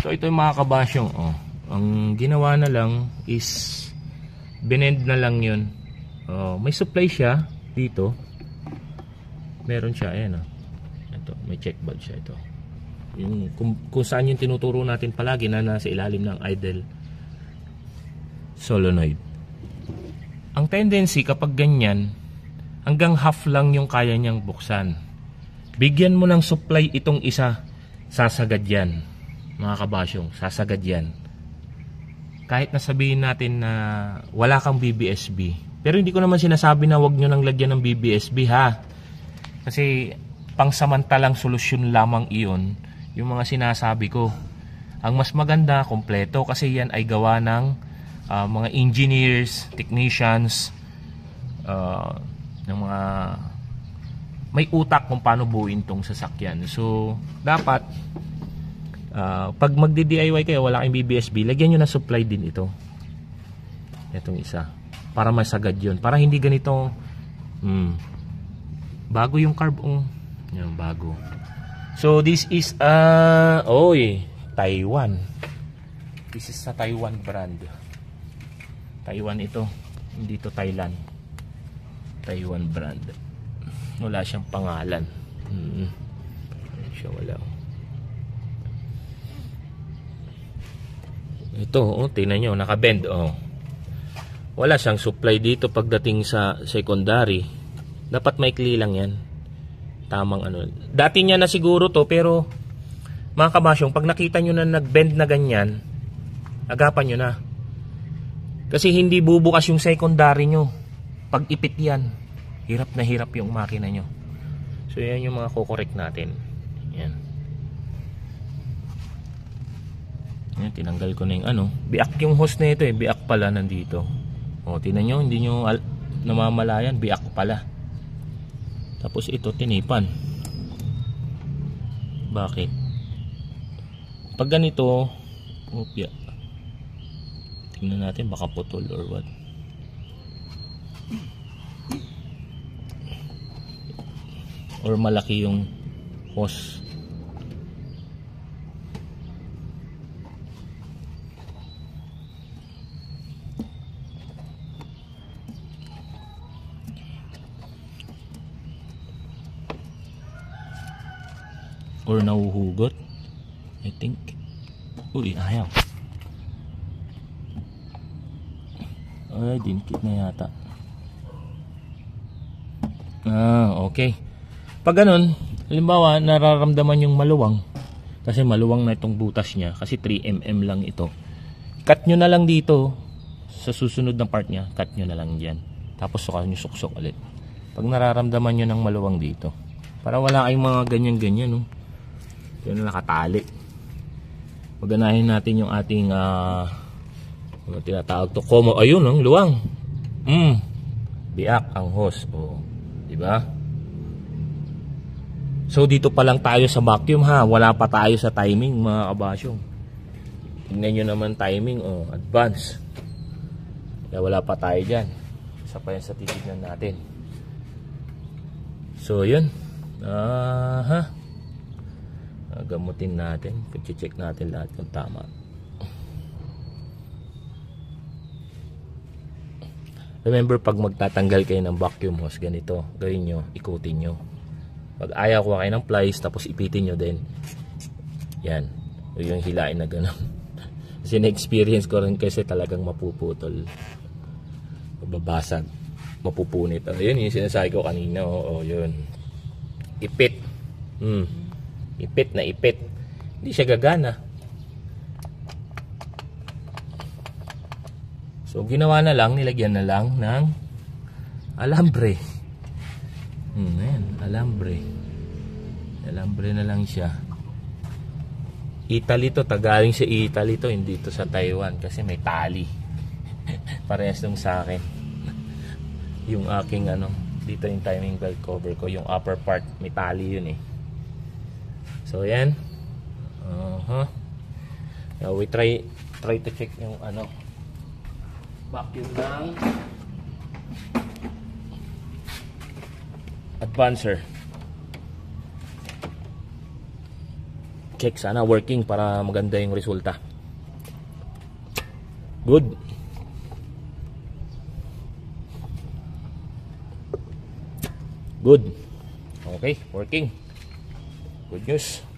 So ito yung mga kabasyong, ang ginawa na lang is binend na lang yun. May supply siya dito. Meron siya, ayan ito, may check valve siya ito. Yung, kung saan yung tinuturo natin palagi na nasa ilalim ng idle solenoid. Ang tendency kapag ganyan, hanggang half lang yung kaya niyang buksan. Bigyan mo ng supply itong isa, sasagad yan. Mga kabasyong, sasagad yan. Kahit nasabihin natin na wala kang BBSB. Pero hindi ko naman sinasabi na wag nyo nang lagyan ng BBSB ha. Kasi pangsamantalang solusyon lamang iyon yung mga sinasabi ko. Ang mas maganda, kompleto, kasi yan ay gawa ng mga engineers, technicians, ng mga may utak kung paano buuin tong sasakyan. So dapat pag magdi-DIY kayo, wala kayong BBSB, lagyan nyo na supply din ito. Itong isa. Para masagad yun. Para hindi ganito bago yung carb. Yan, bago. So this is Taiwan. This is sa Taiwan brand. Taiwan ito. Hindi to Thailand. Taiwan brand. Wala siyang pangalan. Siya wala. Ito, tingnan nyo, nakabend. Wala siyang supply dito pagdating sa secondary. Dapat maikli lang yan. Tamang dati niya na siguro to, pero mga kabasyong, pag nakita nyo na nagbend na ganyan, agapan nyo na. Kasi hindi bubukas yung secondary nyo. Pag ipit yan, hirap na hirap yung makina nyo. So yan yung mga kukorek natin. Yan. Yan, tinanggal ko na yung biak yung hose na ito biak pala nandito. Tingnan nyo, hindi nyo namamalayan, biak pala. Tapos ito tinipan. Bakit? Pag ganito, tingnan natin baka putol or what. Or malaki yung hose. Or nahuhugot, I think. Uy, ayaw. Ay, dinkit na yata. Okay. Pag ganun, halimbawa nararamdaman yung maluwang, kasi maluwang na itong butas niya, kasi 3mm lang ito, cut nyo na lang dito sa susunod na part niya. Cut nyo na lang dyan, tapos suka nyo suksok ulit pag nararamdaman nyo ng maluwang dito, para wala kayong mga ganyan yun na nakatali. Maganahin natin yung ating tinatawag to komo. Ayun, luwang. Biak ang hose. Diba? So dito pa lang tayo sa vacuum ha. Wala pa tayo sa timing mga kabasyong. Tingnan nyo naman timing. Advance. Kaya wala pa tayo dyan. Isa pa yan sa titignan natin. So yun. Gamutin natin, check natin lahat kung tama. Remember, pag magtatanggal kayo ng vacuum hose, ganito gawin nyo, ikutin nyo. Pag ayaw ko kayo ng plies, tapos ipitin nyo din. Yan, yung hilain na gano'n. Kasi na-experience ko rin, kasi talagang mapuputol, mababasag, mapupunit. Yun yung sinasabi ko kanina. Yun, ipit. Ipit na ipit, hindi siya gagana. So ginawa na lang, nilagyan na lang ng alambre. Ayan, alambre na lang siya. Italy to, tagaling sa Italy to, hindi to sa Taiwan, kasi may tali. Parehas nung sa akin. Yung aking dito yung timing belt cover ko, yung upper part may tali yun So yan. Now we try to check yung vacuum ng Advancer. check, sana working para maganda yung resulta. Good. Good. Okay, working. Good news.